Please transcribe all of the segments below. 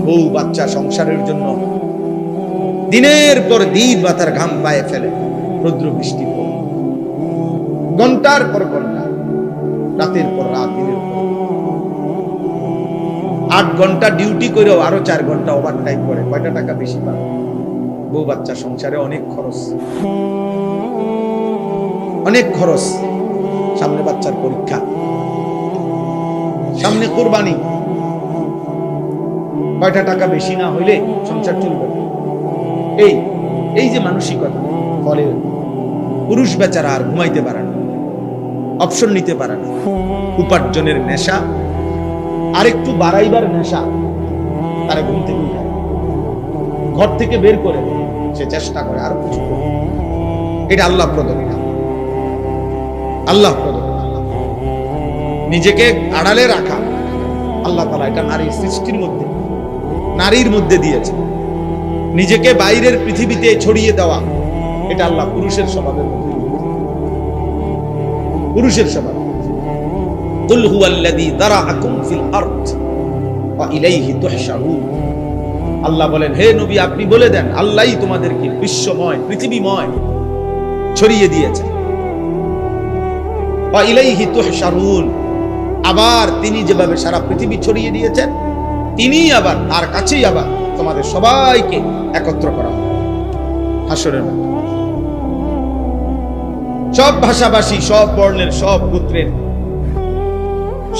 বউ বাচ্চা সংসারের জন্য দিনের পর দিন মাথার ঘাম পায়ে ফেলে, রৌদ্র বৃষ্টি পড়ে, ঘন্টার পর ঘন্টা, রাতের পর রাত, দিনের পর 8 ঘন্টা ডিউটি করেও আরো 4 ঘন্টা ওভার টাইম করে, কয়টা টাকা বেশি পাবে? বউ বাচ্চা সংসারে অনেক খরচ, অনেক খরচ। সামনে বাচ্চার পরীক্ষা, সামনে কোরবানি, কয়টা টাকা বেশি না হইলে সংসার চলবে? এই যে মানসিকতা, ফলে পুরুষ বেচারা আর ঘুমাইতে পারে না, অপশন নিতে পারে না। উপার্জনের নেশা আর একটু বাড়াইবার নেশা তারা ঘুম থেকে উঠায়, ঘর থেকে বের করে দেয়, সে চেষ্টা করে আরো কিছু করে। এটা আল্লাহ প্রদত্ত, আল্লাহ প্রদত্ত। নিজেকে আড়ালে রাখা আল্লাহ তাআলা এটা নারীর সৃষ্টির মধ্যে, নারীর মধ্যে দিয়েছে। নিজেকে বাইরের পৃথিবীতে ছড়িয়ে দেওয়া এটা আল্লাহ পুরুষের স্বভাবের মধ্যে, পুরুষের স্বভাব। কুল হুয়াল্লাযী যারাআকুম ফিল আরদ ওয়া ইলাইহি তুহশারুন। আল্লাহ বলেন, হে নবী আপনি বলে দেন, আল্লাহই তোমাদেরকে বিশ্বময়, পৃথিবীময় ছড়িয়ে দিয়েছে। ওয়া ইলাইহি তুহশারুন, আবার তিনি যেভাবে সারা পৃথিবী ছড়িয়ে দিয়েছেন, তিনি আবার তার কাছেই আবার তোমাদের সবাইকে একত্র করা হবে হাসরের মাঠে। সব ভাষাভাষী, সব বর্ণের, সব গোত্রের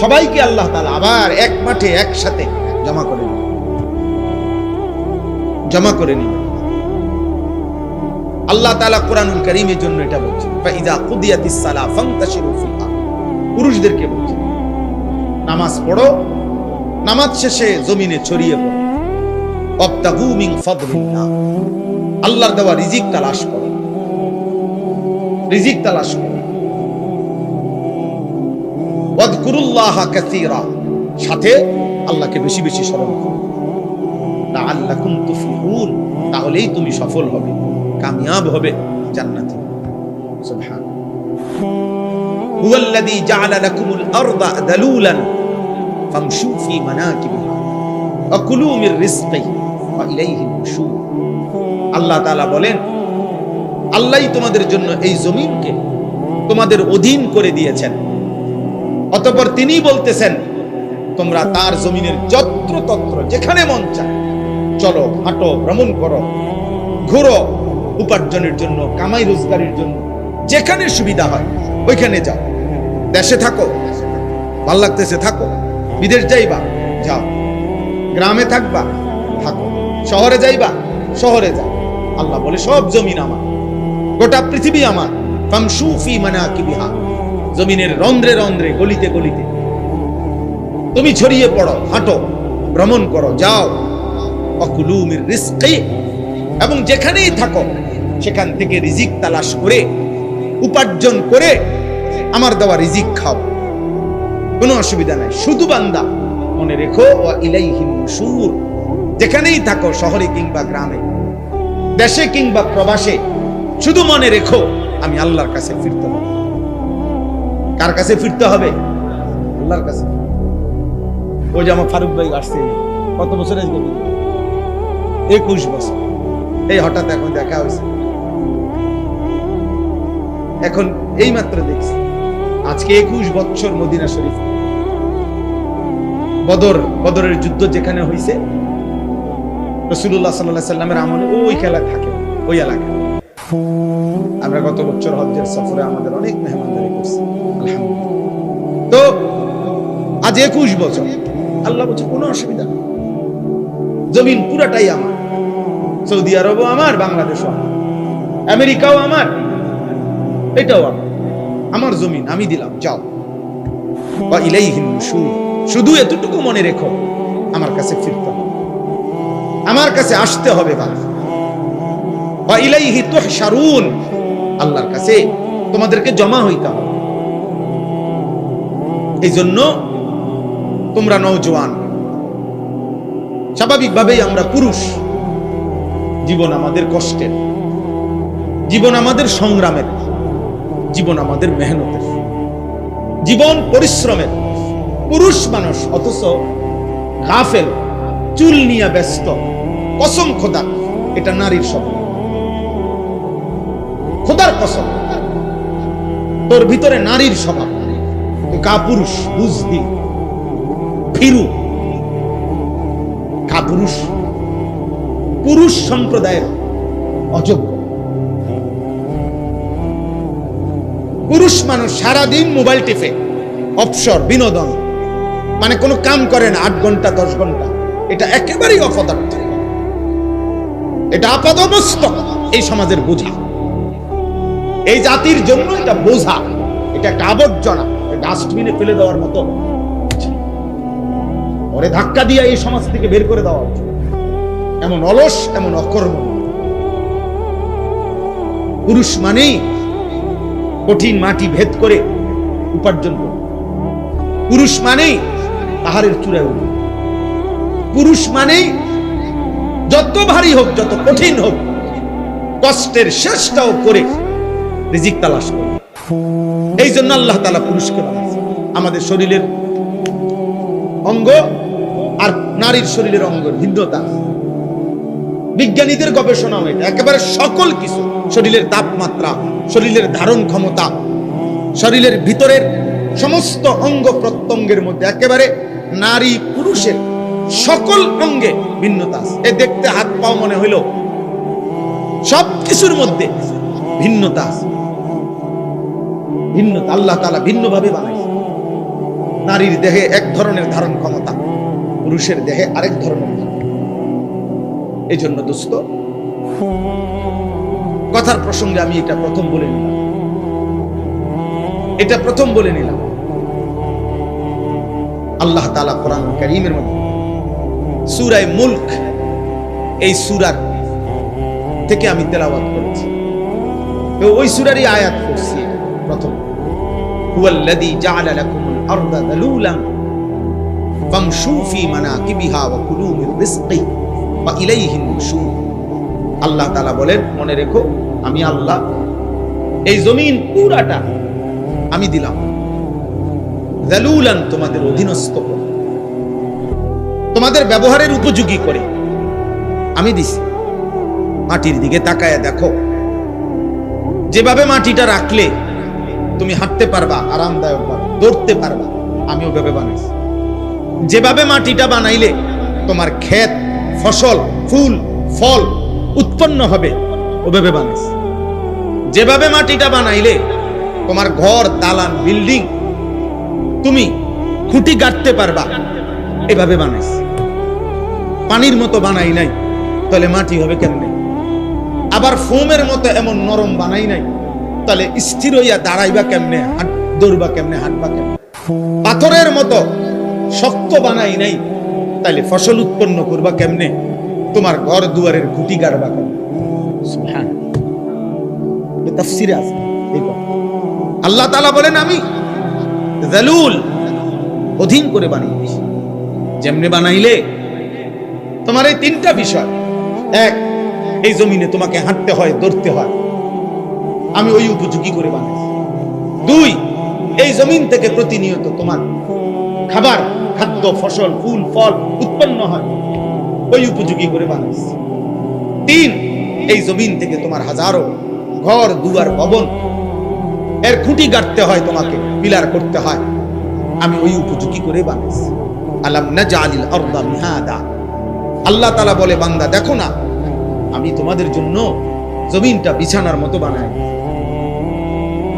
সবাইকে আল্লাহ তাআলা আবার এক মাঠে একসাথে জমা করে নেবেন, জমা করে নেবেন। আল্লাহ তাআলা কোরআনুল কারীমের জন্য এটা বলছেন, ফাইযা কুদিয়াতিস সালাহ ফান্তাশিরু ফিল আরদ। পুরুষদেরকে বলছেন, নামাজ পড়ো, নামাজ শেষে জমিনে ছড়িয়ে পড়ো। ওয়াবতাগু মিন ফাদলিল্লাহ, আল্লাহর দেওয়া রিজিক তালাশ করো, রিজিক তালাশ করো। ওয়াযকুরুল্লাহা কাসীরা, সাথে আল্লাহকে বেশি বেশি স্মরণ করো। লাআল্লাকুম তুফলিহুন, তাহলেই তুমি সফল হবে, কামিয়াব হবে জান্নাতে। সুবহানাল্লাহ। হুয়াল্লাযী জাআলা লাকুমুল আরদা দালুলান ফামশু ফি মানাকিবিহা ওয়া কুলু মির রিজকিহি ওয়া ইলাইহিন নুশুর। আল্লাহ তাআলা বলেন, আল্লাহই তোমাদের জন্য এই জমিনকে তোমাদের অধীন করে দিয়েছেন। অতঃপর তিনি বলতেছেন, তোমরা তার জমিনের যত্রতত্র যেখানে মন চায় চলো, হাঁটো, ভ্রমণ করো, ঘুরো, উপার্জনের জন্য, কামাই রোজগারের জন্য যেখানে সুবিধা হয় ওইখানে যাও। দেশে থাকো, ভাল লাগতেছে থাকো, বিদেশ যাইবা যাও, গ্রামে থাকবা থাকো, শহরে যাইবা শহরে যাও। আল্লাহ বলে, সব জমিন আমার, গোটা পৃথিবী আমার। ফামশু ফি মানাকিবিহা, জমিনের রন্ধ্রে রন্ধ্রে, গলিতে গলিতে তুমি ছড়িয়ে পড়ো, হাঁটো, ভ্রমণ করো, যাও। ওয়াকুলু মির রিজকি, এবং যেখানেই থাকো সেখান থেকে রিজিক তালাশ করে, উপার্জন করে আমার দেওয়া রিজিক খাও, কোনো অসুবিধা নাই। শুধু বান্দা মনে রেখো, ওয়া ইলাইহিন নুশুর, যেখানেই থাকো, শহরে কিংবা গ্রামে, দেশে কিংবা প্রবাসে, শুধু মনে রেখো আমি আল্লাহর কাছে ফিরতে হবে। কার কাছে ফিরতে হবে? আল্লাহর কাছে। ওই যে আমার ফারুক ভাই আসছে, কত বছর আজকে? 21 বছর। এই হঠাৎ এখন দেখা হয়েছে, এখন এই মাত্র দেখছি। আজকে 21 বছর মদিনা শরীফ, বদরের যুদ্ধ যেখানে হয়েছে, রাসূলুল্লাহ সাল্লাল্লাহু আলাইহি সাল্লামের আমলে ওই খেলা থাকে, ওই এলাকায়। আমরা গত বছর হজ্জের সফরে আমাদের অনেক মেহমানদারি করছি, আলহামদুলিল্লাহ। তো আজ 21 বছর, আল্লাহ বলছে কোনো অসুবিধা নেই, জমিন পুরাটাই আমার। সৌদি আরবও আমার, বাংলাদেশও আমার, আমেরিকাও আমার, এটাও আমার, আমার জমিন আমি দিলাম, যাও। ওয়া ইলাইহিন নুশুর, শুধু এতটুকু মনে রেখো আমার কাছে ফিরতে হবে, আমার কাছে আসতে হবে। ওয়া ইলাইহি তুহশারুন, আল্লাহর কাছে তোমাদেরকে জমা হইতে হবে। এই জন্য তোমরা নওজোয়ান, স্বাভাবিকভাবেই আমরা পুরুষ, জীবন আমাদের কষ্টের, জীবন আমাদের সংগ্রামের, জীবন আমাদের মেহনতের, জীবন পরিশ্রমের। পুরুষ মানুষ অথচ গাফেল, চুল নিয়ে ব্যস্ত, কসম খোদা এটা নারীর স্বভাব। খোদার কসম, তোর ভিতরে নারীর স্বভাব, কাপুরুষ, বুঝদি, ফিরু, কাপুরুষ, পুরুষ সম্প্রদায়ের অযোগ্য। পুরুষ মানুষ সারাদিন মোবাইল টিপে, অবসর, বিনোদন, মানে কোনো কাম করে না 8 ঘন্টা 10 ঘন্টা। এটা একেবারেই অপদার্থ, এটা আপাদমস্তক এই সমাজের বোঝা, এই জাতির জন্য এটা বোঝা, এটা একটা আবর্জনা, ডাস্টবিনে ফেলে দেওয়ার মতো। ওরে ধাক্কা দিয়ে এই সমাজ থেকে বের করে দেওয়া উচিত। এমন অলস, এমন অকর্ম। পুরুষ মানেই কঠিন মাটি ভেদ করে উপার্জন করে, পুরুষ মানেই পাহাড়ের চূড়ায় উঠবে, পুরুষ মানেই যত ভারী হোক, যত কঠিন হোক, কষ্টের শেষটাও করে রিজিক তালাশ করে। এই জন্য আল্লাহ তাআলা পুরুষকে বানাইছে। আমাদের শরীরের অঙ্গ আর নারীর শরীরের অঙ্গের ভিন্নতা, বিজ্ঞানীদের গবেষণাও এটা। একেবারে সকল কিছু, শরীরের তাপমাত্রা, শরীরের ধারণ ক্ষমতা, শরীরের ভিতরের সমস্ত অঙ্গ প্রত্যঙ্গের মধ্যে একেবারে নারী পুরুষের সকল অঙ্গে ভিন্নতা আছে। এ দেখতে হাত পাও মনে হইল, সব কিছুর মধ্যে ভিন্নতা আছে। ভিন্নতা আল্লাহ তাআলা ভিন্নভাবে বানাইছে। নারীর দেহে এক ধরনের ধারণ ক্ষমতা, পুরুষের দেহে আরেক ধরনের। এই জন্য দোস্ত, কথার প্রসঙ্গে আমি এটা প্রথম বলে নিলাম, এটা প্রথম বলে নিলাম। আল্লাহ তাআলা কোরআন কারীমের মধ্যে সূরা মুলক, এই সূরার থেকে আমি তেলাওয়াত করেছি, ওই সূরারই আয়াত পড়ছি প্রথম। হুয়াল্লাযী জাআলা লাকুমুল আরদা যালুলান ফামশু ফি মানাকিবিহা ওয়া কুলু মির রিজকি ওয়া ইলাইহিন নুশুর। আল্লাহ তাআলা বলেন, মনে রেখো আমি আল্লাহ এই জমিন পুরাটা আমি দিলাম, যালুলান তোমাদের অধীনস্থ করে, তোমাদের ব্যবহারের উপযোগী করে আমি দিছি। মাটির দিকে তাকায় দেখো, যেভাবে মাটিটা রাখলে তুমি হাঁটতে পারবা আরামদায়ক ভাবে, দৌড়তে পারবা, আমি ওভাবে বানাইছি। যেভাবে মাটিটা বানাইলে তোমার ক্ষেত, ফসল, ফুল, ফল উৎপন্ন হবে, ওভাবে বানাইছি। যেভাবে মাটিটা বানাইলে তোমার ঘর, দালান, বিল্ডিং তুমি খুঁটি গাঁথতে পারবা, এভাবে বানাইছি। পানির মতো বানাই নাই, তাহলে মাটি হবে কেমনে? আবার ফোমের মতো এমন নরম বানাই নাই, তাহলে স্থির হইয়া দাঁড়াইবা কেমনে, দৌড়বা কেমনে, হাঁটবা কেমনে? পাথরের মতো শক্ত বানাই নাই, তাহলে ফসল উৎপন্ন করবা কেমনে, তোমার ঘর দুয়ারের খুঁটি গাড়বা কেমনে? সুবহানাল্লাহ, তাফসীরে আছে। আল্লাহ তাআলা বলেন আমি যালুল, অধীন করে বানিয়েছি। যেমনে বানাইলে তোমার এই 3টা বিষয়, এক, এই জমিনে তোমাকে হাঁটতে হয়, দৌড়তে হয়, আমি ওই উপযোগী করে বানাইছি। 2, এই জমিন থেকে প্রতিনিয়ত তোমার খাবার, খাদ্য, ফসল, ফুল, ফল উৎপন্ন হয়, ওই উপযোগী করে বানাইছি। 3, এই জমিন থেকে তোমার হাজারো ঘর, দুয়ার, ভবন এর খুঁটি গাঁথতে হয়, তোমাকে পিলার করতে হয়, আমি ওই উপযোগী করে বানাইছি। আলাম নাজআলিল আরদা মিহাদা। আল্লাহ তাআলা বলে, বান্দা দেখো না আমি তোমাদের জন্য জমিনটা বিছানার মতো বানাই।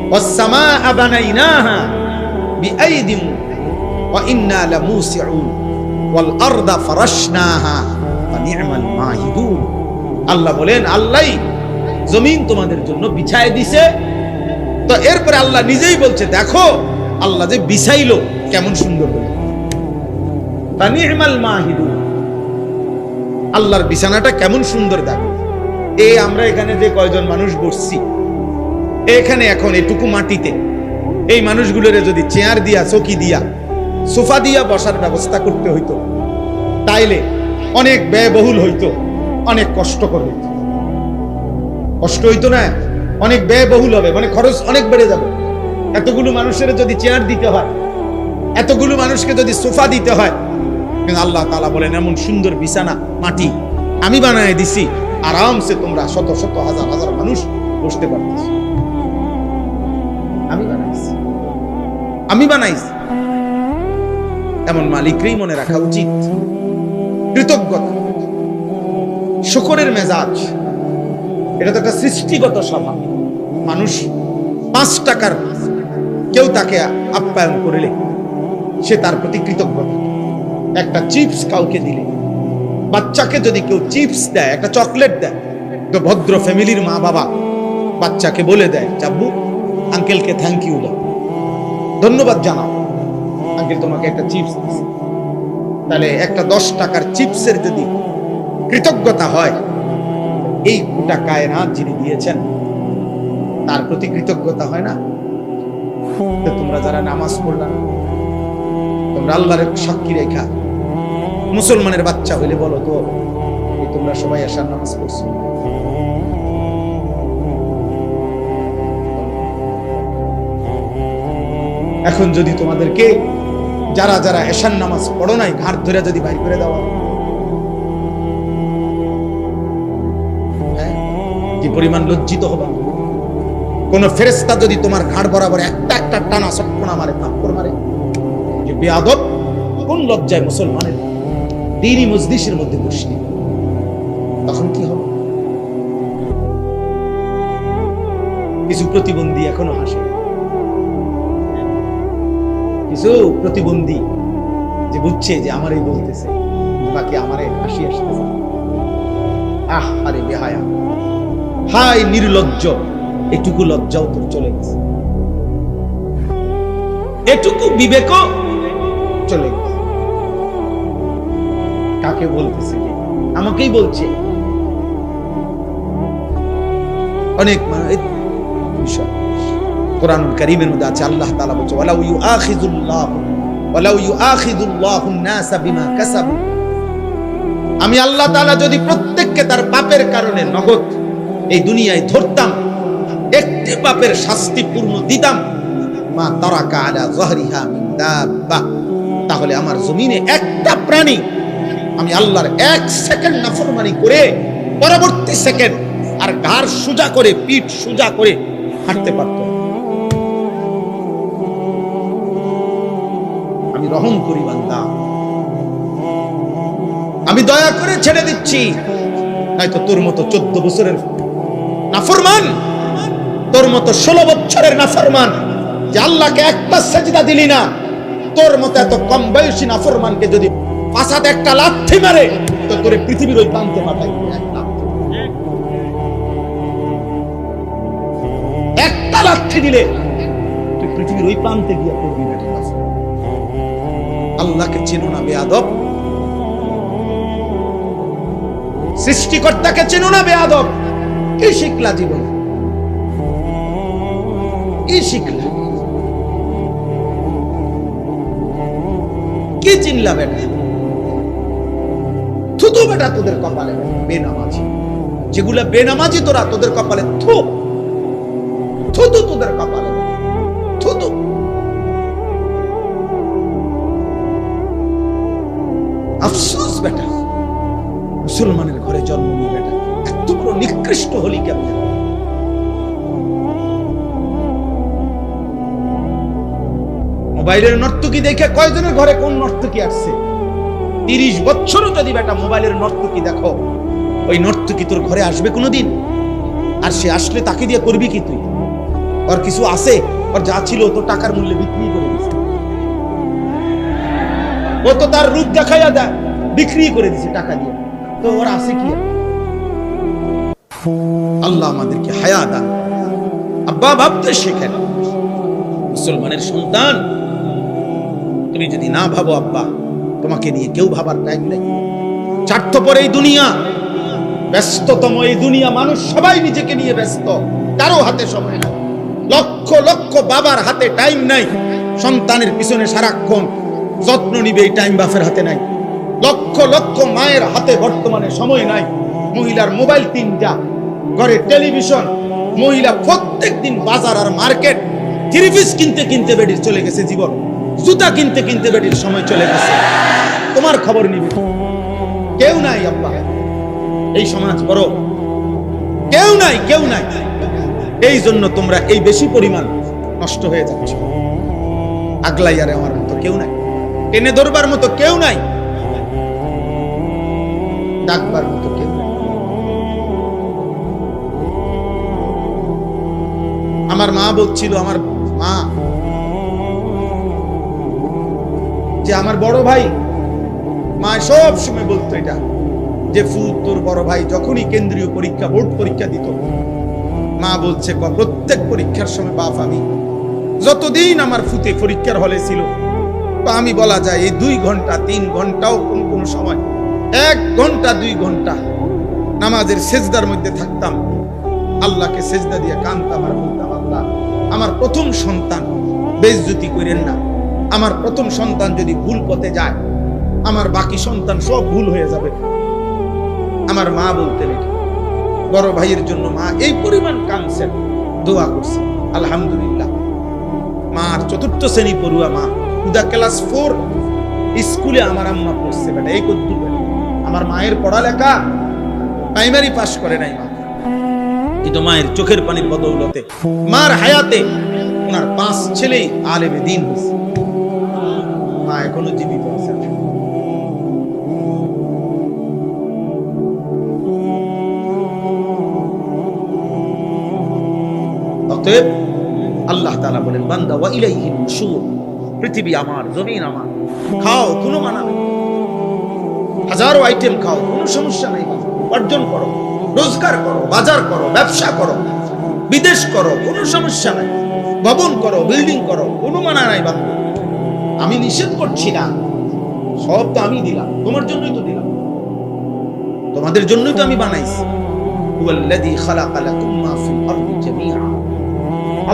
ওয়াস সামাআ বানাইনাহা বিআইদিন ওয়া ইন্না লামুসিউন ওয়াল আরদা ফারাশনাহা ওয়া নি'মাল মাহিদুন। আল্লাহ বলেন, আল্লাহই জমিন তোমাদের জন্য বিছায় দিছে। তো এরপরে আল্লাহ নিজেই বলছে, দেখো আল্লাহ যে বিছাইলো কেমন সুন্দর হলো, ওয়া নি'মাল মাহিদুন। আল্লাহর বিছানাটা কেমন সুন্দর দেখো। এই আমরা এখানে যে কয়জন মানুষ বসছি, এখানে এখন এটুকু মাটিতে এই মানুষগুলোরে যদি চেয়ার দিয়া, চকি দিয়া, সোফা দিয়া বসার ব্যবস্থা করতে হইতো, তাইলে অনেক ব্যয়বহুল হইতো, অনেক কষ্টকর হইতো। কষ্ট হইতো না, অনেক ব্যয়বহুল হবে, মানে খরচ অনেক বেড়ে যাবে। এতগুলো মানুষের যদি চেয়ার দিতে হয়, এতগুলো মানুষকে যদি সোফা দিতে হয়, কিন্তু আল্লাহ তাআলা বলেন এমন সুন্দর বিছানা মাটি আমি বানায় দিছি, আরামসে তোমরা শত শত হাজার হাজার মানুষ বসতে পারতেছ। আমি বানাইছি। এমন মালিকরই মনে রাখা উচিত। কৃতজ্ঞতা, শুকরের মেজাজ, এটা তো একটা সৃষ্টিগত স্বভাব। মানুষ 5 টাকার কেউ তাকে আপ্যায়ন করলে সে তার প্রতি কৃতজ্ঞতা। একটা চিপস কাউকে দিলে, বাচ্চাকে যদি কেউ চিপস দেয়, একটা চকলেট দেয়, তো ভদ্র ফ্যামিলির মা বাবা বাচ্চাকে বলে দেয়, চাব্বু আঙ্কেলকে থ্যাংক ইউ দাও, ধন্যবাদ জানাও, আঙ্কেল তোমাকে একটা চিপস দিয়েছে। তাহলে একটা 10 টাকার চিপসের যদি কৃতজ্ঞতা হয়, এই গোটা কায়নাত যিনি দিয়েছেন তার প্রতি কৃতজ্ঞতা হয় না? তো তোমরা যারা নামাজ পড়লা, তোমরা আল্লাহর সাক্ষী রেখা মুসলমানের বাচ্চা হইলে বলো তো, তোমরা সবাই এশার নামাজ পড়ছো? এখন যদি তোমাদেরকে যারা যারা এশার নামাজ পড়ো নাই ঘাট ধরে যদি বাইর করে দেওয়া, যে পরিমাণ লজ্জিত হবা। কোন ফেরেশতা যদি তোমার ঘাড় বরাবর একটা একটা টানা সটকোনা মারে, থাপ্পড় মারে, যে বেয়াদব, কোন লজ্জায় মুসলমানের দ্বীনি মজলিসের মধ্যে বসলি, তখন কি হবে? কিছু প্রতিবন্ধী এখনো হাসে, কিছু প্রতিবন্ধী যে বুঝছে যে আমারই বলতেছে, বাকি আমারে হাসি আসতেছে। আহ আরে বেহায়া, হাই নির্লজ্জ, এটুকু লজ্জাও তোর চলে গেছে, এটুকু বিবেকও চলে গেছে। কাকে বলতেছে? আমাকেই বলছে। অনেক বিষয় কোরআনুল কারীমের মধ্যে আছে, আল্লাহ তাআলা বলছে ওয়ালাউ ইউআখিযুল্লাহুন নাসা বিমা কাসাবু, আমি আল্লাহ তাআলা যদি প্রত্যেককে তার পাপের কারণে নগদ এই দুনিয়ায় ধরতাম, একটি পাপের শাস্তি পূর্ণ দিতাম, মা তারাকা আলা যাহরিহা মিন দাব্বা, তাহলে আমার জমিনে একটা প্রাণী আমি আল্লাহর 1 সেকেন্ড নাফরমানি করে পরবর্তী সেকেন্ড আর ঘাড় সোজা করে, পিঠ সোজা করে হাঁটতে পারত। আমি রহম করি বান্দা, আমি দয়া করে ছেড়ে দিচ্ছি। হয়তো তোর মতো 14 বছরের নাফরমান, তোর মতো 16 বছরের নাফরমান যে আল্লাহকে একটা সেজদা দিলি না, তোর মতো এত কম বয়সী নাফরমানকে যদি পাছাতে একটা লাথি মারে, তো তোরে পৃথিবীর ওই প্রান্তে পাঠাই। একটা লাথি দিলে তুই পৃথিবীর ওই প্রান্তে গিয়ে করবি। আল্লাহকে চেনো না বেয়াদব, সৃষ্টিকর্তাকে চেনো না বেয়াদব। কি শিখলা জীবন? কি শিখলা? কি চিনলা বেটা? থুতু বেটা তোদের কপালে, বেনামাজি যেগুলা বেনামাজি, তোরা তোদের কপালে থু, থুতু তোদের কপালে, থুতু। আফসোস বেটা, মুসলমানের ঘরে জন্ম নিয়ে বেটা এত বড় নিকৃষ্ট হলি কেমন? মোবাইলের নর্তকী দেখে কয়জনের ঘরে কোন নর্তকী আসছে? 30 বছরও যদি বেটা মোবাইলের নর্তকী দেখো, ওই নর্তকী তোর ঘরে আসবে কোনোদিন? আর সে আসলে তাকে দিয়ে করবি কি তুই? ওর কিছু আছে? ওর যা ছিল তো টাকার মূল্যে বিক্রি করে দিছে। ও তো তার রূপ দেখাইয়া দেয়, বিক্রি করে দিছে টাকা দিয়ে। তো ওর আছে কি? আল্লাহ আমাদেরকে হায়া দান। আব্বা ভাবতে শেখেন। মুসলমানের সন্তান, তুমি যদি না ভাবো আব্বা, তোমাকে নিয়ে কেউ ভাবার টাইম নেই। স্বার্থপর এই দুনিয়া, ব্যস্ততম এই দুনিয়া, মানুষ সবাই নিজেকে নিয়ে ব্যস্ত, কারো হাতে সময় নাই। লক্ষ লক্ষ বাবার হাতে টাইম নাই, সন্তানের পিছনে সারাক্ষণ যত্ন নিবে, এই টাইম বাপের হাতে নাই। লক্ষ লক্ষ মায়ের হাতে বর্তমানে সময় নাই। মহিলার মোবাইল 3টা, ঘরে টেলিভিশন, মহিলা প্রত্যেক দিন বাজার আর মার্কেট, 3 পিস কিনতে কিনতে বেডির চলে গেছে জীবন, জুতা কিনতে কিনতে বেডির সময় চলে গেছে। তোমার খবর নিবে কেউ নাই। আব্বা, এই সমাজ বড়, কেউ নাই, কেউ নাই। এই জন্য তোমরা এই বেশি পরিমাণ নষ্ট হয়ে যাচ্ছ। আগলাইয়ারে আমার মতো কেউ নাই, টেনে ধরবার মতো কেউ নাই, ডাকবার মতো কেউ নাই। আমার মা বলছিল, আমার মা, যে আমার বড় ভাই, মা সব সময় বলতো এটা, যে ফুল তোর বড় ভাই যখনই কেন্দ্রীয় পরীক্ষা, বোর্ড পরীক্ষা দিত, মা বলছে প্রত্যেক পরীক্ষার সময় বাপ, আমি যতদিন আমার ফুতে পরীক্ষার হলে ছিল, আমি বলা যায় এই 2 ঘন্টা 3 ঘন্টাও কোন সময় 1 ঘন্টা 2 ঘন্টা নামাজের সেজদার মধ্যে থাকতাম, আল্লাহকে সেজদা দিয়ে কাঁদতাম আর বলতাম, আল্লাহ আমার প্রথম সন্তান বেইজ্জতি করেন না, আমার প্রথম সন্তান যদি ভুল পথে যায়, আমার বাকি সন্তান সব ভুল হয়ে যাবে। আমার মা বলতে লেখে, বড় ভাইয়ের জন্য মা এই পরিমাণ কাঁদছেন, দোয়া করছে। আলহামদুলিল্লাহ, মার 4th শ্রেণী পড়ুয়া মা, উদা ক্লাস 4 স্কুলে আমার আম্মা পড়ছে। বেটা এই কদ্দুর, আমার মায়ের পড়ালেখা প্রাইমারি পাস করে নাই মা, কিন্তু মায়ের চোখের পানির বদৌলতে, মার হায়াতে ওনার 5 ছেলেই আলেমে দ্বীন হয়েছে। মা এখনো জীবিত আছে। অতএব আল্লাহ তাআলা বলেন, বান্দা ওয়া ইলাইহিন নুশুর, পৃথিবী আমার, জমিন আমার, খাও কোনো মানা নেই, হাজারো আইটেম খাও, কোনো সমস্যা নাই, উপার্জন করো, রোজগার করো, বাজার করো, ব্যবসা করো, বিদেশ করো, কোনো সমস্যা নাই, ভবন করো, বিল্ডিং করো, কোনো মানা নাই বান্দা। আমি নিষেধ করছি না, সব তো আমি দিলাম, তোমার জন্যই তো দিলাম, তোমাদের জন্যই তো আমি বানাইছি। হুয়াল্লাযী খালাকা লাকুম মা ফিল আরদি জামিআ,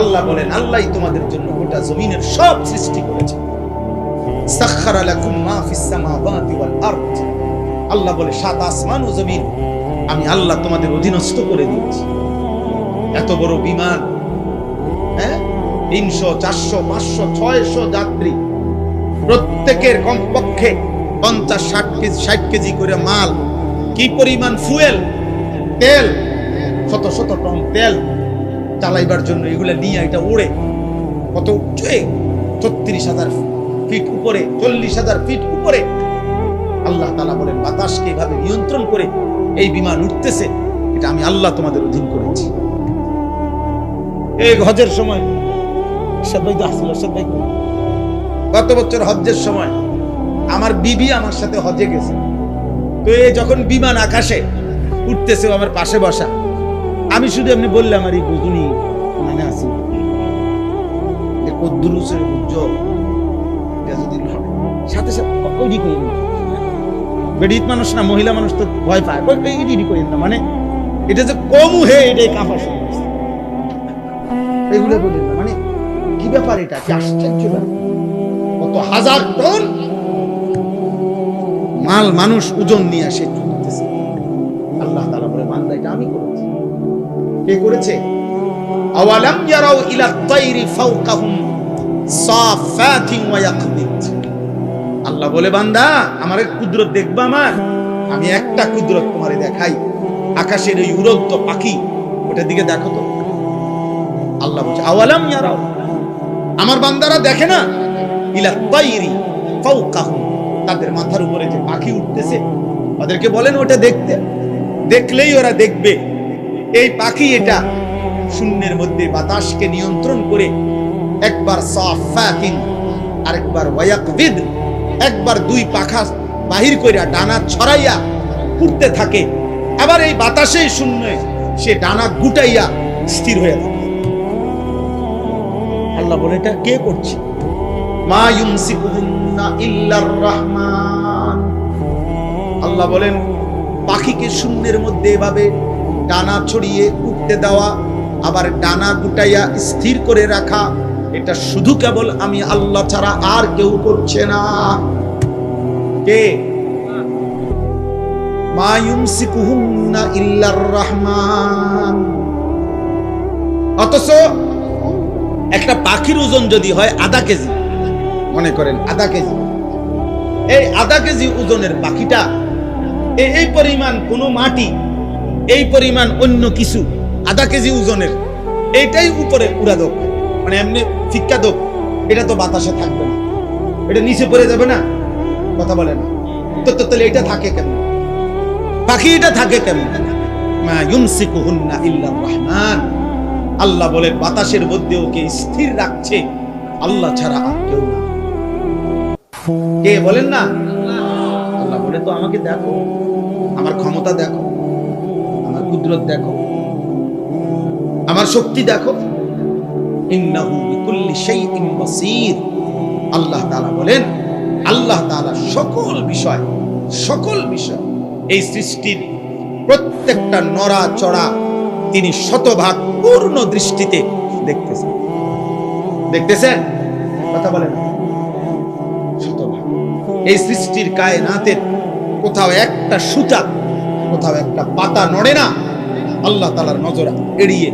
আল্লাহ বলেন, আল্লাহই তোমাদের জন্য গোটা জমিনের সব সৃষ্টি করেছেন। সাখখারা লাকুম মা ফিস সামাওয়াতি ওয়াল আরদ, আল্লাহ বলে 7 আসমান ও জমিন আমি আল্লাহ তোমাদের অধীনস্থ করে দিয়েছি। এত বড় বিমান, 300 400 500 600 যাত্রী, প্রত্যেকের কমপক্ষে 50-60 কেজি করে মাল, কি পরিমাণ ফুয়েল, তেল, শত শত টন তেল চালাইবার জন্য এগুলা নিয়ে এটা ওড়ে কত উচ্চে, 36,000 ফিট উপরে, 40,000 ফিট উপরে। আল্লাহ তাআলা বলেন, বাতাসকে এভাবে নিয়ন্ত্রণ করে এই বিমান উঠতেছে, এটা আমি আল্লাহ তোমাদের অধীন করেছি। এই হজের সময় গত বছর হজ্জের সময় আমার বিবি আমার সাথে হজে গেছে, তো এই যখন বিমান আকাশে উঠতেছে, আমার পাশে বসা, আমি শুধু এমনি বললাম, আর এই বুঝুনি মানে আছি কদ্দুরুসের উজ্জ্বল, যদি সাথে সাথে ওইডি করি না, বেডিত মানুষ না, মহিলা মানুষ তো ভয় পায়, ওইডি করি না, মানে এটা যে কম হে, এটাই কাঁপা শুরু করছে, এগুলো বলি না, মানে কি ব্যাপার, এটা কি আশ্চর্য ব্যাপার, কত হাজার টন মাল মানুষ ওজন নিয়ে আসে চলতেছে। আল্লাহ তাআলা বলে, বান্দা এটা আমি করেছি। কে করেছে? আওয়ালাম ইয়ারাউ ইলা তাইরি ফাওকাহুম সাফাতিন ওয়া ইয়াকবিত, আল্লাহ বলে, বান্দা আমার কুদরত দেখবা, আমি একটা কুদরত তোমারে দেখাই, আকাশের ওই উড়ন্ত পাখি, ওটার দিকে দেখো তো। আল্লাহ বলছে, আওয়ালাম ইয়ারাউ, আমার বান্দারা দেখে না, ইলা তাইরি ফাওকাহুম, তাদের মাথার উপরে যে পাখি উঠতেছে, ওদেরকে বলেন ওটা দেখতে, দেখলেই ওরা দেখবে এই পাখি এটা শূন্যের মধ্যে বাতাসকে নিয়ন্ত্রণ করে, একবার সাফাতিন, আরেকবার ওয়ায়াকবিদ, একবার 2 পাখা বাহির কইরা ডানা ছড়াইয়া উঠতে থাকে, আবার এই বাতাসেই শূন্যে সে ডানা গুটাইয়া স্থির হয়ে থাকে। আল্লাহ বলে, এটা কে করছে? মা ইউমসিকুহুন্না ইল্লার রহমান, আল্লাহ বলেন, পাখিকে শূন্যের মধ্যে এভাবে ডানা ছড়িয়ে উঠতে দেওয়া, আবার ডানা গুটাইয়া স্থির করে রাখা, এটা শুধু কেবল আমি আল্লাহ ছাড়া আর কেউ করছে না। কে? মা ইউমসিকুহুন্না ইল্লার রহমান। অথচ একটা পাখির ওজন যদি হয় আধা কেজি, মনে করেন আধা কেজি, এই আধা কেজি ওজনের পাখিটা এই পরিমাণ কোনো মাটি, এই পরিমাণ অন্য কিছু আধা কেজি ওজনের এইটাই উপরে উড়া দোক, মানে এমনি ফিক্কা দোক, এটা তো বাতাসে থাকবে না, এটা নিচে পড়ে যাবে না, কথা বলে না তো। তাহলে এটা থাকে কেমন? পাখি এটা থাকে কেমন? মা ইউমসিকুহুন্না ইল্লার রহমান। আল্লাহ বলেন বাতাসের মধ্যে ওকে স্থির রাখছে আল্লাহ ছাড়া আর কেউ না। কে বলেন না? আল্লাহ বলে তো আমাকে দেখো, আমার ক্ষমতা দেখো, আমার কুদরত দেখো, আমার শক্তি দেখো। ইন্নাহু বিকুল্লি শাইইন বাসীর। আল্লাহ তাআলা বলেন, আল্লাহ তাআলা সকল বিষয় এই সৃষ্টির প্রত্যেকটা নড়াচড়া তিনি শতভাগ পূর্ণ দৃষ্টিতে দেখতেছেন। কথা বলেন, শতভাগ। এই সৃষ্টির কায়নাতের কোথাও একটা সুতা, কোথাও একটা পাতা নড়ে না আল্লাহ তাআলার নজর এড়িয়ে।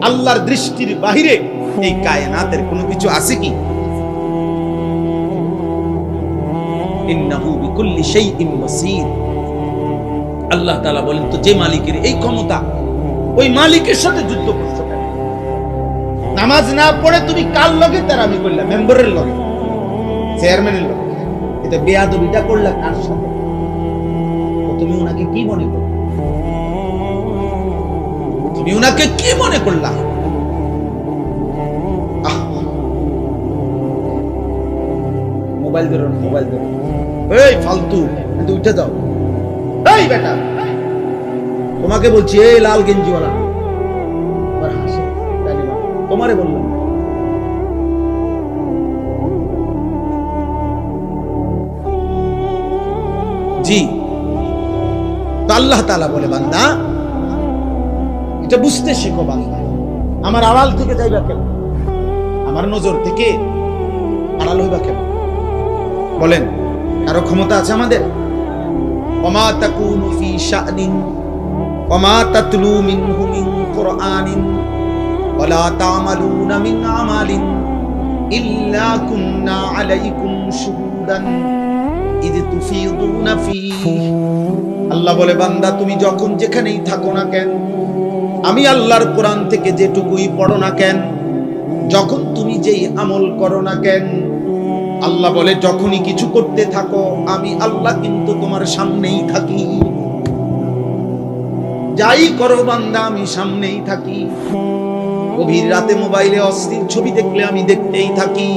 আল্লাহর দৃষ্টির বাহিরে এই কায়নাতের কোনো কিছু আছে কি? ইন্নাহু বিকুল্লি শাইইন বাসীর। আল্লাহ তাআলা বলেন, তো যে মালিকের এই ক্ষমতা, ওই মালিকের সাথে যুদ্ধ করছো কেন? নামাজ না পড়ে তুমি কার লগে তেরামি করলা? মেম্বারের লগে, চেয়ারম্যানের লগে। এটা বেয়াদবিটা করলা কার সাথে? তুমি উনাকে কি মনে করো? তুমি উনাকে কি মনে করলা? মোবাইল ধরো, মোবাইল ধরো। এই ফালতু, উঠে যাও। এই বেটা, তোমাকে বলছি, এই লাল গেঞ্জিওয়ালা হাসে, তোমারে বললাম। জি, তো আল্লাহ তাআলা বলে, বান্দা এটা বুঝতে শেখো। বান্দা আমার আড়াল থেকে যাইবা কেন? আমার নজর থেকে আড়াল হইবা কেন? বলেন, কারো ক্ষমতা আছে আমাদের? ওমা তাকুনু ফি শা'নিন ওমা তাতলু মিনহু মিন কুরআনিন ওয়ালা তা'মালুনা মিন আমালিন ইল্লা কুননা আলাইকুম শুহুদান ইয তুফিদুনা ফীহি। আল্লাহ বলে, বান্দা তুমি যখন যেখানেই থাকো না কেন, আমি আল্লাহর কোরআন থেকে যেটুকুই পড়ো না কেন, যখন তুমি যেই আমল করো না কেন, আল্লাহ বলে যখনই কিছু করতে থাকো আমি আল্লাহ কিন্তু তোমার সামনেই থাকি। যাই করো বান্দা আমি সামনেই থাকি। গভীর রাতে মোবাইলে অশ্লীল ছবি দেখলে আমি দেখতেই থাকি।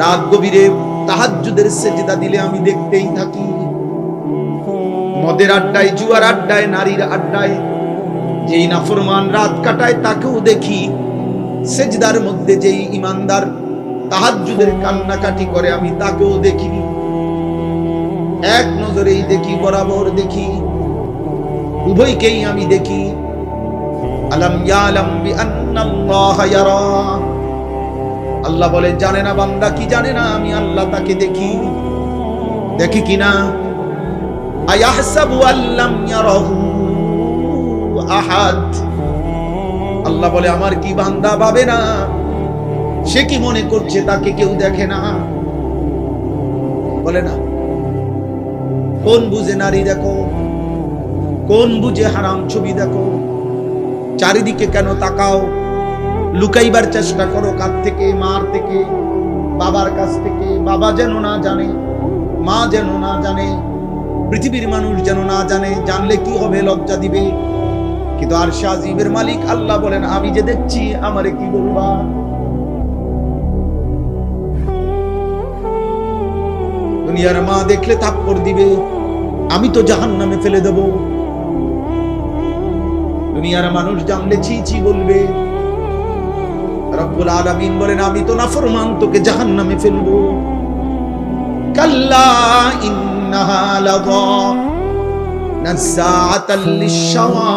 রাত গভীরে তাহাজ্জুদের সেজদা দিলে আমি দেখতেই থাকি। মদের আড্ডায়, জুয়ার আড্ডায়, নারীর আড্ডায় যেই নাফরমান রাত কাটায় তাকেও দেখি। সেজদার মধ্যে যেই ইমানদার তাহাজ্জুদের কান্নাকাটি করে আমি তাকেও দেখি। এক নজরেই দেখি, বরাবর দেখি, উভয়কেই আমি দেখি। আলাম ইয়ালাম বিআন্নাল্লাহা ইয়ারা। আল্লাহ বলে, জানে না বান্দা কি জানে না আমি আল্লাহ তাকে দেখি। দেখি কিনা? আয়াহসাবু আল্লাম ইয়ারাহু আহাদ। আল্লাহ বলে, আমার কি বান্দা ভাবে না? সে কি মনে করছে তাকে কেউ দেখে না? বলে না? কোন বুঝে নারী দেখো, কোন বুঝে হারাম ছবি দেখো। চারিদিকে কেন তাকাও? লুকাইবার চেষ্টা করো কার থেকে? মার থেকে, বাবার কাছ থেকে। বাবা যেন না জানে, মা যেন না জানে, পৃথিবীর মানুষ যেন না জানে। জানলে কি হবে? লজ্জা দিবে। কিন্তু আরশে আজিমের মালিক আল্লাহ বলেন, আমি যে দেখছি আমারে কি বলবা? দুনিয়ার মা দেখলে থাপ্পড় দিবে, আমি তো জাহান্নামে ফেলে দেব। দুনিয়ার মানুষ জানলে ছি ছি বলবে। রব্বুল আলামিন বলেন, আমি তো নাফরমান, তোকে জাহান্নামে ফেলবো। কাল্লা ইন্নাহা লাযা নাযাআতাল লিশ-শাওয়া।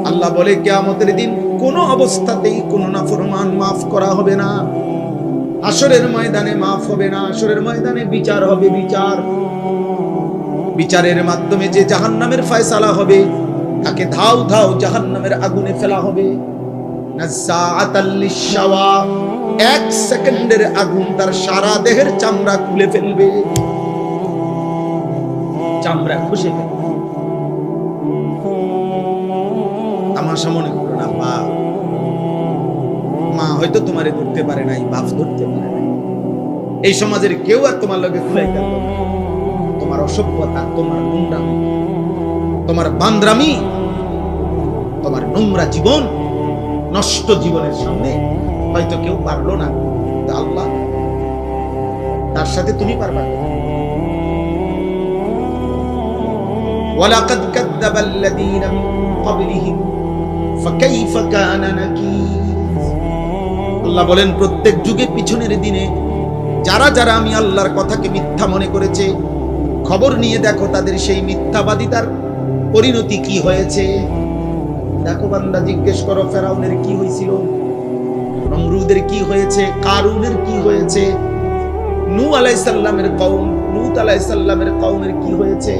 আল্লাহ বলে, কিয়ামতের দিন কোন অবস্থাতেই কোন নাফরমান মাফ করা হবে না। হাসরের ময়দানে মাফ হবে না। হাসরের ময়দানে বিচার হবে। বিচারের মাধ্যমে যে জাহান্নামের ফয়সালা হবে, তাকে ধাও ধাও জাহান্নামের আগুনে ফেলা হবে। নাযাআতাল লিশাওয়া, এক সেকেন্ডের আগুন তার সারা দেহের চামড়া খুলে ফেলবে, চামড়া খসে ফেলবে। তামাশা মনে করো না, মা হয়তো তোমারে ধরতে পারে নাই, বাপ ধরতে পারে নাই, এই সমাজের কেউ আর তোমার লগে খুলাইতে পারবে না। তোমার অসভ্যতা, তোমার নোংরামি, তোমার বান্দ্রামি, তোমার নোংরা জীবন, নষ্ট জীবনের সামনে হয়তো কেউ পারলো না, আল্লাহ তার সাথে তুমি পারবা। ওয়ালাকাদ কাযযাবাল্লাযীনা মিন ক্বাবলিহিম ফাকাইফা কানা নাকির। আল্লাহ বলেন প্রত্যেক যুগে পিছনের দিনে যারা যারা আমি আল্লাহর কথাকে মিথ্যা মনে করেছে, খবর নিয়ে দেখো তাদের সেই মিথ্যাবাদিতার পরিণতি কি হয়েছে। দেখো বান্দা, জিজ্ঞেস করো ফেরাউনের কি হয়েছিল, নমরুদের কি হয়েছে, কারুনের কি হয়েছে, নূহ আলাইহিস সালামের কওম, লূত আলাইহিস সালামের কওমের কি হয়েছে।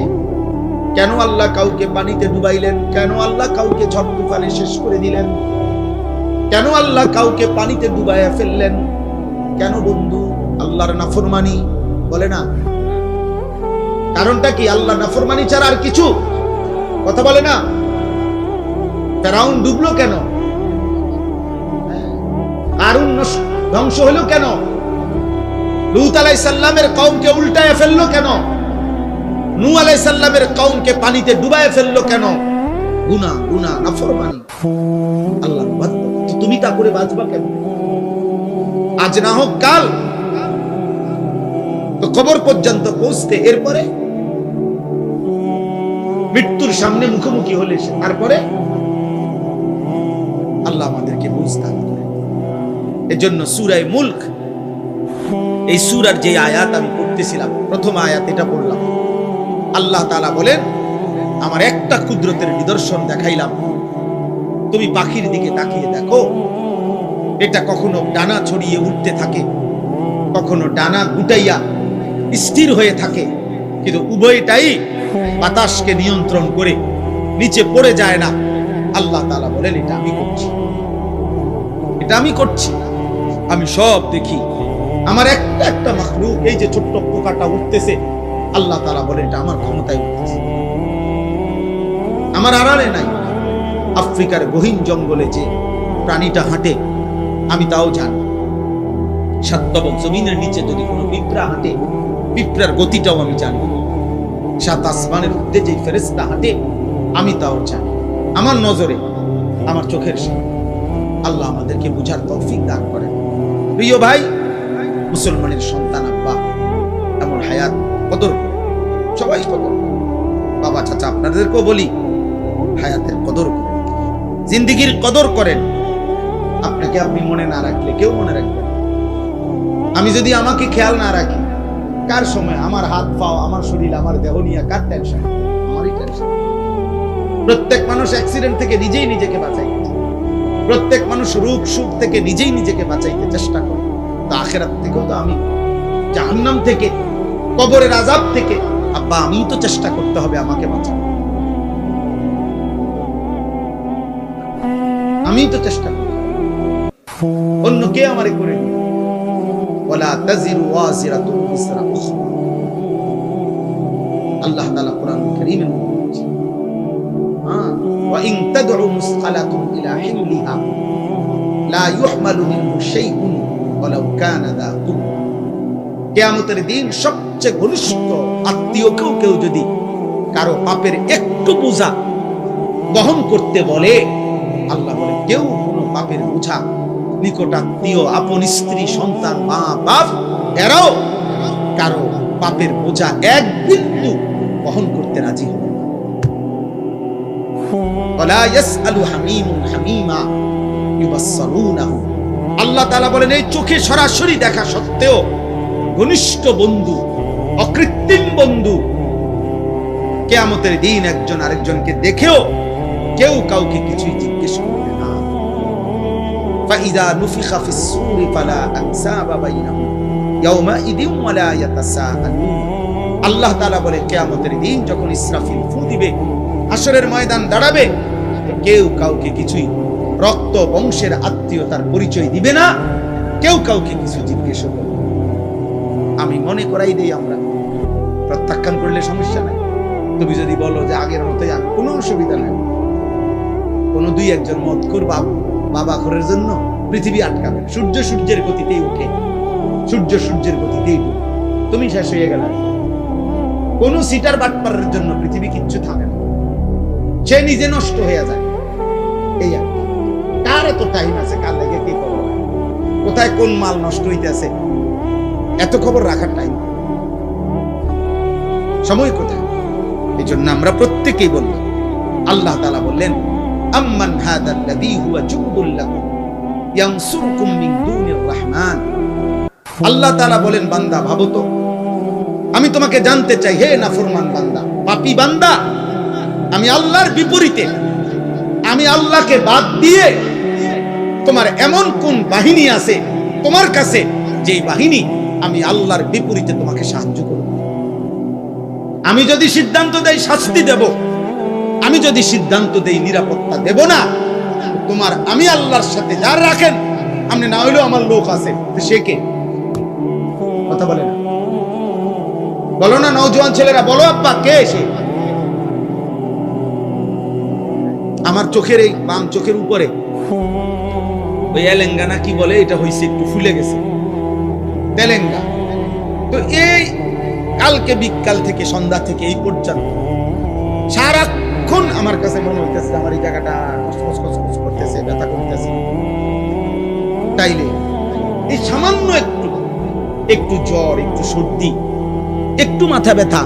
কেন আল্লাহ কাউকে পানিতে ডুবাইলেন, কেন আল্লাহ কাউকে ঝড় তুফানে শেষ করে দিলেন, কেন আল্লাহ কাউকে পানিতে ডুবাইয়া ফেললেন, কেন বন্ধু? আল্লাহর নাফরমানি, বলে না? কারণটা কি? আল্লাহ নাফরমানি ছাড়া আর কিছু কথা বলে না। ফেরাউন ডুবলো কেন? কারুন ধ্বংস হলো কেন? লূত আলাইহিস সালামের কওমকে উল্টায় ফেললো কেন? নূহ আলাইহিস সালামের কওমকে পানিতে ডুবায় ফেললো কেন? গুনাহ, গুনাহ, নাফরমানি, আল্লাহর বাধ্য। তুমি তা করে বাঁচবা কেমন? আজ না হোক কাল তো কবর পর্যন্ত পৌঁছতে, এরপরে মৃত্যুর সামনে মুখোমুখি হলে তারপরে আল্লাহ আমাদেরকে বুঝতে হবে। এজন্য সূরা মুলক, এই সূরার যে আয়াত আমি পড়তেছিলাম, প্রথম আয়াত এটা পড়লাম। আল্লাহ তাআলা বলেন আমার একটা কুদরতের নিদর্শন দেখাইলাম, তুমি পাখির দিকে তাকিয়ে দেখো, এটা কখনো ডানা ছড়িয়ে উঠতে থাকে, কখনো ডানা গুটাইয়া স্থির হয়ে থাকে, কিন্তু উভয়টাই বাতাসকে নিয়ন্ত্রণ করে নিচে পড়ে যায় না। আল্লাহ তাআলা বলেন এটা আমি করছি, এটা আমি করছি, আমি সব দেখি। আমার একটা একটা মাখলুক, এই যে ছোট্ট পোকাটা উঠতেছে, আল্লাহ তাআলা বলেন এটা আমার ক্ষমতায় উঠতেছে, আমার আড়ালে নাই। আফ্রিকার গহীন জঙ্গলে যে প্রাণীটা হাঁটে আমি তাও জানি। সাতবক জমিনের নিচে যদি কোনো পিঁপড়া হাঁটে, পিঁপড়ার গতিটাও আমি জানি। সাত আসমানের ঊর্ধ্বে যে ফেরেশতা হাঁটে আমি তাও জানি। আমার নজরে, আমার চোখের সামনে। আল্লাহ আমাদেরকে বুঝার তৌফিক দান করেন। প্রিয় ভাই, মুসলমানের সন্তান আব্বা এমন হায়াত কদর করে, সবাই কদর করে। বাবা চাচা আপনাদেরকেও বলি, হায়াতের কদর করেন, জিন্দেগির কদর করেন। আপনাকে আপনি মনে না রাখলে কেউ মনে রাখবে না। আমি যদি আমাকে খেয়াল না রাখি, কার সময় আমার হাত পাও, আমার শরীর, আমার দেহ নিয়ে কার টেনশন? আমারই টেনশন। প্রত্যেক মানুষ অ্যাক্সিডেন্ট থেকে নিজেই নিজেকে বাঁচাইতে, প্রত্যেক মানুষ রোগ সুখ থেকে নিজেই নিজেকে বাঁচাইতে চেষ্টা করে। তো আখিরাত থেকেও তো আমি, জাহান্নাম থেকে, কবরের আযাব থেকে আব্বা আমিই তো চেষ্টা করতে হবে আমাকে বাঁচানো। আমি তো চেষ্টা করি, অন্য কে আমারে করে দিবে। ওয়ালা তাজিরু ওয়াজিরাতুন বিজরা উখরা। আল্লাহ তাআলা কোরআন কারীমের মধ্যে বলেছেন, ওয়া ইন তাদউ মুসকালাতুন ইলা হিমলিহা লা ইউহমালু মিনহু শাইউন ওয়ালাউ কানা যা কুরবা। কিয়ামতের দিন সবচেয়ে ঘনিষ্ঠ আত্মীয়কেও কেউ যদি কারো পাপের একটু বোঝা বহন করতে বলে, আল্লাহ বলে কেউ কোনো পাপের বোঝা, নিকটাত্মীয়, আপন স্ত্রী, সন্তান, মা বাপ, এরাও কারো পাপের বোঝা এক বিন্দু বহন করতে রাজি হবে না। ওয়ালা ইয়াসআলু হামীমুন হামীমা ইউবাসসারুনাহু। আল্লাহ তাআলা বলেন এই চোখে সরাসরি দেখা সত্ত্বেও ঘনিষ্ঠ বন্ধু, অকৃত্রিম বন্ধু, কিয়ামতের দিন একজন আরেকজনকে দেখেও কেউ কাউকে কিছুই জিজ্ঞেস করবে না। ফাইযা নুফিখা ফিস সূরি ফালা আনসাবা বাইনাহুম ইয়াওমাইযিন ওয়ালা ইয়াতাসাআলুন। আল্লাহ তাআলা বলে কিয়ামতের দিন যখন ইসরাফিল ফু দিবে, হাসরের ময়দান দাঁড়াবে, কেউ কাউকে কিছুই রক্ত বংশের আত্মীয়তার পরিচয় দিবে না, কেউ কাউকে কিছু জিজ্ঞেস করবে। আমি মনে করাই দেই, আমরা প্রত্যাখ্যান করলে সমস্যা নাই। তুমি যদি বলো যে আগের মতোই, আমি কোনো অসুবিধা নাই। কোন দুই একজন মদখোর বাবা খোরের জন্য পৃথিবী আটকাবে। সূর্য সূর্যের গতিতেই উঠে, সূর্য সূর্যের গতিতেই ডুবে, তুমি শেষ হয়ে গেল। কোন সিটার বাটপারের জন্য পৃথিবী কিচ্ছু থাকে না, সে নিজে নষ্ট হয়ে যায়। এই কার এত টাইম আছে, কার লেগে কি খবর, কোথায় কোন মাল নষ্ট হইতেছে, এত খবর রাখার টাইম, সময় কোথায়? এই জন্য আমরা প্রত্যেকেই বললাম, আল্লাহ তাআলা বললেন, আম্মান হাদাল্লাযী হুয়া জুনদুল লাকুম ইয়ানসুরকুম মিন দুনির রহমান। আল্লাহ তাআলা বলেন, বান্দা ভাবো তো, আমি তোমাকে জানতে চাই, হে নাফরমান বান্দা, পাপী বান্দা, আমি আল্লাহর বিপরীতে, আমি আল্লাহকে বাদ দিয়ে তোমার এমন কোন বাহিনী আছে তোমার কাছে, যেই বাহিনী আমি আল্লাহর বিপরীতে তোমাকে সাহায্য করব? আমি যদি সিদ্ধান্ত দেই শাস্তি দেব, আমি যদি সিদ্ধান্ত দেই নিরাপত্তা দেব না, তোমার আমি আল্লাহর সাথে যার রাখেন, আপনি না হইলেও আমার লোক আছে, সে কে? কথা বলে না, বলো না নওজোয়ান ছেলেরা, বলো আব্বা, কে সে? আমার চোখের এই বাম চোখের উপরে ওই এলেঙ্গানা কি বলে, এটা হইছে একটু ফুলে গেছে, তেলেঙ্গা। তো এই কালকে বিকাল থেকে সন্ধ্যা থেকে এই পর্যন্ত সারাক্ষণ আমার কাছে মনে হইতেছে আমার এই জায়গাটা কস করতেছে, ব্যথা করতেছে। তাইলে এই সামান্য একটু জ্বর, একটু সর্দি, একটু মাথা ব্যথা,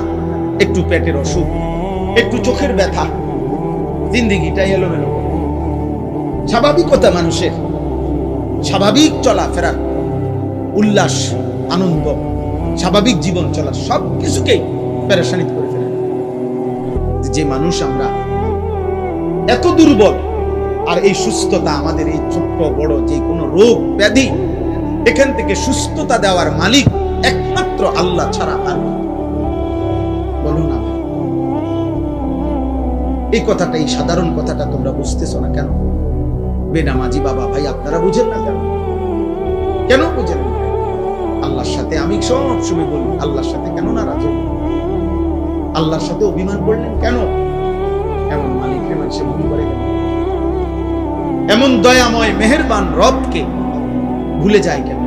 একটু পেটের অসুখ, একটু চোখের ব্যথা, জিন্দেগিটা এলোমেলো। স্বাভাবিকতা মানুষের, স্বাভাবিক চলাফেরা, উল্লাস, আনন্দ, স্বাভাবিক জীবন চলা সবকিছুকেই পেরেশানি করে ফেলে। যে মানুষ আমরা এত দুর্বল, আর এই সুস্থতা আমাদের, এই ছোট্ট বড় যে কোনো রোগ ব্যাধি, এখান থেকে সুস্থতা দেওয়ার মালিক একমাত্র আল্লাহ ছাড়া আর বলুন না। এই কথাটা, এই সাধারণ কথাটা তোমরা বুঝতেছো না কেন? বেনামাজি বাবা ভাই আপনারা বুঝেন না কেন? কেন বুঝেন না? আল্লাহর সাথে আমি সব সময় বলি, আল্লাহর সাথে কেন নারাজ হলেন? আল্লাহর সাথে অভিমান করলেন কেন? এমন মালিককে মানুষে ভুল করে কেন? এমন দয়াময় মেহেরবান রবকে ভুলে যায় কেন?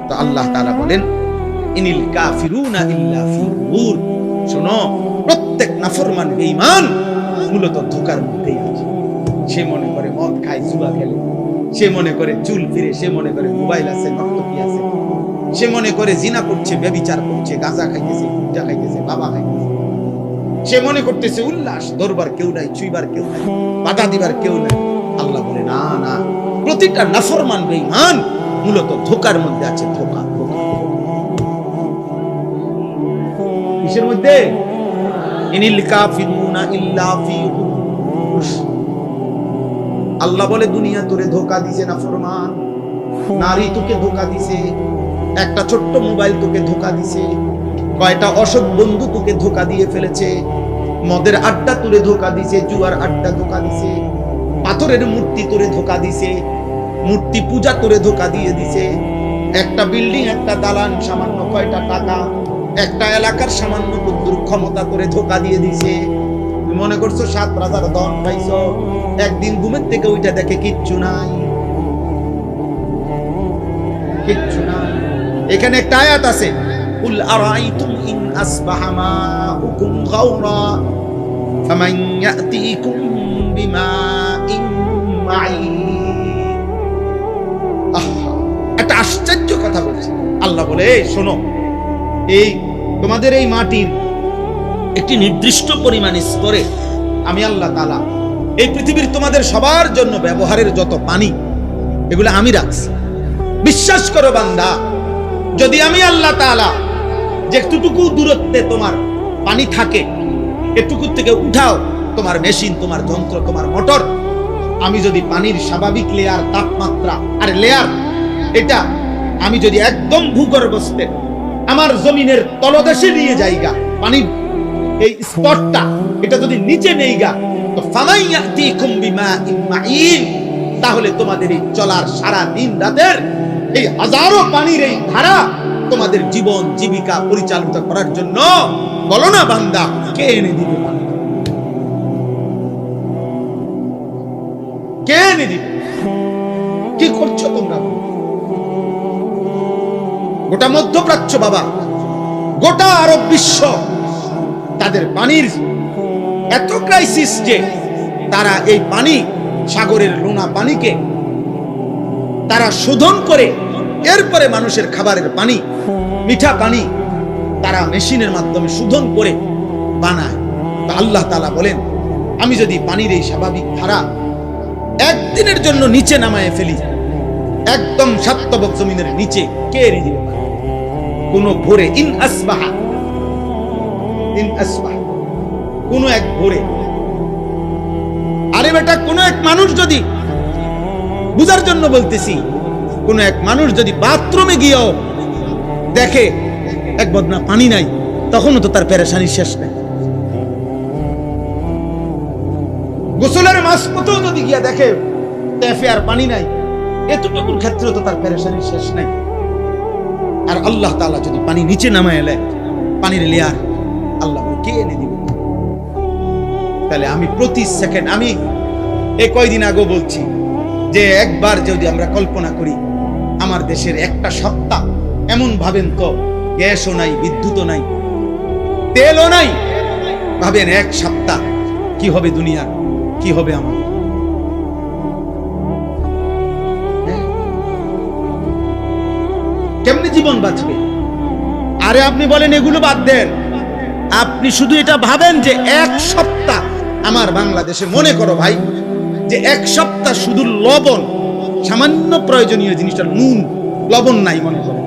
তো আল্লাহ তাআলা বলেন, ইনিল কাফিরুনা ইল্লা ফি গুরুর। শোনো, প্রত্যেক নাফরমান বেঈমান মূলত ধোঁকার মধ্যেই আছে। সে মনে করে মদ খায়, জুয়া খেলে, সে মনে করে চুল ফিরে, সে মনে করে মোবাইল আছে, নর্তকী আছে, সে মনে করে জিনা করছে, ব্যভিচার করছে, গাঁজা খাইতেছে, গুটখা খাইতেছে, বাবা খাইতেছে, সে মনে করতেছে উল্লাস, দরবার কেউ নাই, ছুইবার কেউ নাই, বাধা দিবার কেউ নাই। আল্লাহ বলে, না না, প্রতিটা নাফরমান বেঈমান মূলত ধোঁকার মধ্যে আছে। ধোঁকা কিসের মধ্যে? ইনিল কাফিরুনা ইল্লা ফি গুরুর। আল্লাহ বলে, দুনিয়া তোরে ধোঁকা দিছে নাফরমান, নারী তোকে ধোঁকা দিছে, একটা ছোট্ট মোবাইল তোকে ধোঁকা দিছে, কয়টা অসৎ বন্ধু তোকে ধোঁকা দিয়ে ফেলেছে, মদের আড্ডা তোরে ধোঁকা দিছে, জুয়ার আড্ডা ধোঁকা দিছে, পাথরের মূর্তি তোরে ধোঁকা দিছে, মূর্তি পূজা তোরে ধোঁকা দিয়ে দিছে, একটা বিল্ডিং, একটা দালান, সামান্য কয়টা টাকা, একটা এলাকার সামান্য বুদ্ধির ক্ষমতা করে ধোঁকা দিয়ে দিছে। তুমি মনে করছো 7 রাজার ধন পাইছো, একদিন ঘুমের থেকে ওইটা দেখে কিচ্ছু নাই, কিচ্ছু নাই। এখানে একটা আয়াত আছে, কুল আরাইতুম ইন আসবাহা মাউকুম গাওরা ফামান ইয়াতিকুম বিমাইন মাঈন। একটা আশ্চর্য কথা বলছে আল্লাহ, বলে শোনো, এই তোমাদের এই মাটির একটি নির্দিষ্ট পরিমাণ স্তরে আমি আল্লাহ তাআলা এই পৃথিবীর তোমাদের সবার জন্য ব্যবহারের যত পানি, এগুলো আমি রাখছি। বিশ্বাস করো বান্দা, যদি আমি আল্লাহ তাআলা যেটুকু দূরত্বে তোমার পানি থাকে, এটুকু থেকে উঠাও তোমার মেশিন, তোমার যন্ত্র, তোমার মোটর, আমি যদি পানির স্বাভাবিক লেয়ার, তাপমাত্রা আর লেয়ার, এটা আমি যদি একদম ভূগর্ভস্থে আমার জমিনের তলদেশে নিয়ে যাইগা, পানির এই স্তরটা এটা যদি নিচে নেইগা, তো ফামাইয়াতিকুম বিমাইন মাঈন, তাহলে তোমাদের এই চলার সারা দিন রাতের এই হাজারো পানির এই ধারা তোমাদের জীবন জীবিকা পরিচালিত করার জন্য বলো না বান্দা, কে এনে দিবে? কে এনে দিবে? কি করছো তোমরা? গোটা মধ্যপ্রাচ্য বাবা, গোটা আরব বিশ্ব, তাদের পানির এত ক্রাইসিস যে তারা এই পানি, সাগরের লোনা পানিকে তারা শোধন করে এরপরে মানুষের খাবারের পানি, মিঠা পানি তারা মেশিনের মাধ্যমে শোধন করে বানায়। তা আল্লাহ তাআলা বলেন, আমি যদি পানির এই স্বাভাবিক ধারা একদিনের জন্য নিচে নামায় ফেলি, একদম সাতবক জমিনের নিচে, কে এনে দিবে? কোন ভোরে ইন আসবাহা কোন এক ভোরে। আরে বেটা, কোন এক মানুষ যদি, বুঝার জন্য বলতেছি, কোন এক মানুষ যদি বাথরুমে গিয়েও দেখে এক বদনা পানি নাই, তখনও তো তার পেরেশানি শেষ নেই। গোসলের মাঝপথেও যদি গিয়া দেখে ট্যাপে আর পানি নাই, এতটুকুর ক্ষেত্রে তো তার পেরেশানি শেষ নাই। আর আল্লাহ তাআলা যদি পানি নিচে নামায় এলে, পানির লেয়ার, আল্লাহ কে এনে দিবে? তাহলে আমি প্রতি সেকেন্ড, আমি এই কয়দিন আগে বলছি যে একবার যদি আমরা কল্পনা করি আমার দেশের একটা সপ্তাহ, এমন ভাবেন তো গ্যাসও নাই, বিদ্যুৎও নাই, তেলও নাই, ভাবেন এক সপ্তাহ কি হবে দুনিয়া, কি হবে আমার? কেমনে জীবন বাঁচবে? আরে আপনি বলেন এগুলো বাদ দেন, আপনি শুধু এটা ভাবেন যে এক সপ্তাহ আমার বাংলাদেশে, মনে করো ভাই যে এক সপ্তাহ শুধু লবণ, সামান্য প্রয়োজনীয় জিনিসটা নুন, লবণ নাই মনে করো,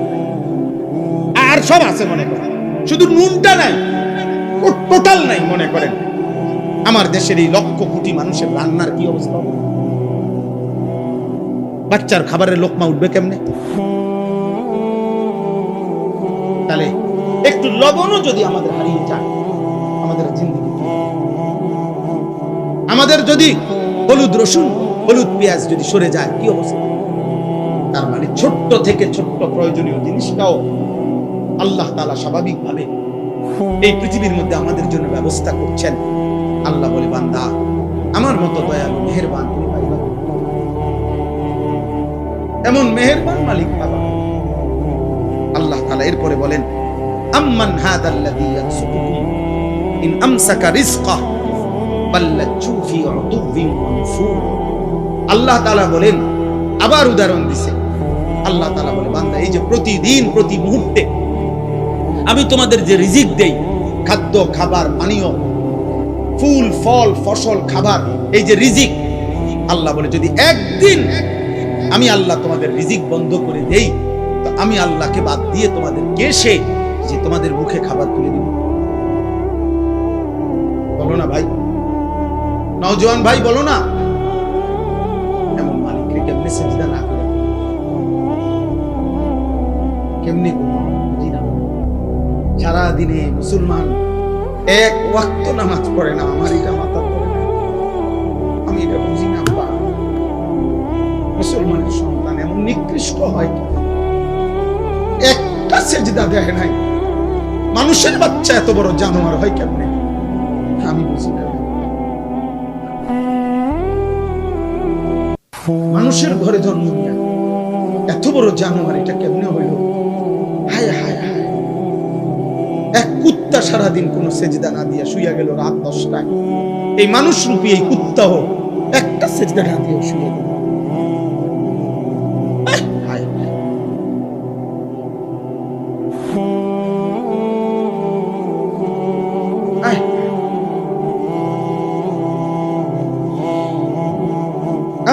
আর সব আছে মনে করেন, শুধু নুনটা নাই, টোটাল নাই মনে করেন। আমার দেশের এই লক্ষ কোটি মানুষের রান্নার কি অবস্থা হবে? বাচ্চার খাবারের লোকমা উঠবে কেমনে? তাহলে একটু লবণও যদি আমাদের হারিয়ে যায়, আমাদের জিন্দেগি, আমাদের যদি হলুদ রসুন, হলুদ পেঁয়াজ যদি সরে যায়, কি অবস্থা? তার মানে ছোট্ট থেকে ছোট্ট প্রয়োজনীয় জিনিসটাও আল্লাহ তাআলা স্বাভাবিকভাবে এই পৃথিবীর মধ্যে আমাদের জন্য ব্যবস্থা করছেন। আল্লাহ বলে, বান্দা আমার মতো দয়ালু মেহেরবান তুমি পাইবা, এমন মেহেরবান মালিক পাবা। আল্লাহ তাআলা এরপরে বলেন, আম্মান হাদাল্লাযী ইয়ারযুকুকুম ইন আমসাকা রিজকাহু বাল্লাজু ফি উতুবিন ওয়া নুফুর। আল্লাহ তাআলা বলেন, আবার উদাহরণ দিছে। আল্লাহ তাআলা বলে, বান্দা এই যে প্রতিদিন প্রতি মুহূর্তে আমি তোমাদের যে রিজিক দেই, খাদ্য খাবার পানীয়, ফুল ফল ফসল খাবার, এই যে রিজিক, আল্লাহ বলে যদি একদিন আমি আল্লাহ তোমাদের রিজিক বন্ধ করে দেই, তো আমি আল্লাহকে বাদ দিয়ে তোমাদের কে সে যে তোমাদের মুখে খাবার তুলে দিব? বলো না ভাই, নওজোয়ান ভাই বলো না, এমন মালিককে কেমনে সিজদা না করে, কেমনে বুঝি না। সারা দিনে মুসলমান এক ওয়াক্ত নামাজ পড়ে না, আমার এটা মাথা পড়ে না, আমি এটা বুঝি না। মুসলমানের সন্তান এমন নিকৃষ্ট হয় কি? একটা সেজদা দেয় নাই। মানুষের বাচ্চা এত বড় জানোয়ার হয় কেমনে? আমি বুঝি না। মানুষের ঘরে জন্ম নিয়ে এত বড় জানোয়ার, এটা কেমনে হইল? হায় হায় হায়। এক কুত্তা সারাদিন কোন সেজদা না দিয়ে শুইয়া গেল রাত 10টায়। এই মানুষ রূপী এই কুত্তাও একটা সেজদা না দিয়ে শুয়ে গেল।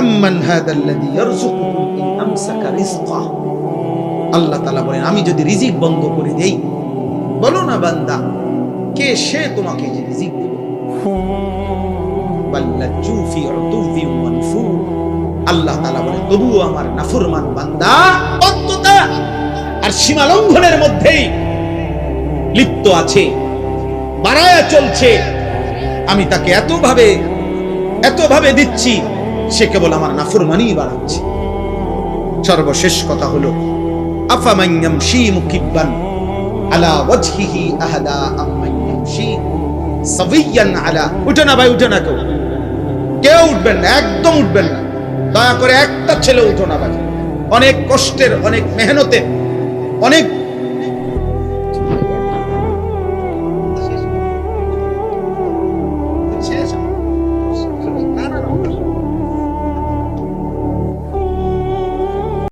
আম্মান হাদাল্লাযী ইয়ারযুকুকুম ইন আমসাকা রিজকাহু। আল্লাহ তাআলা বলেন, আমি যদি রিজিক বন্ধ করে দেই, বলো না বান্দা কে সে তোমাকে যে রিজিক দেবে? বাল্লাজু ফি উতুবিন ওয়া নুফুর। আল্লাহ তাআলা বলেন, তবুও আমার নাফরমান বান্দা অত্যতা আর সীমা লঙ্ঘনের মধ্যেই লিপ্ত আছে, বাড়ায়া চলছে। আমি তাকে এত ভাবে দিচ্ছি সে কেবল আমার নাফরমানি বাড়াচ্ছে। সর্বশেষ কথা হলো, আফামান ইয়ামশি মুকিব্বান আলা ওয়াজহিহি আহাদা আম্মান ইয়ামশি সাবিয়ান আলা। উঠে না ভাই, উঠে না, কেউ উঠবেন না, একদম উঠবেন না, দয়া করে একটা ছেলে উঠো না ভাই। অনেক কষ্টের, অনেক মেহনতে, অনেক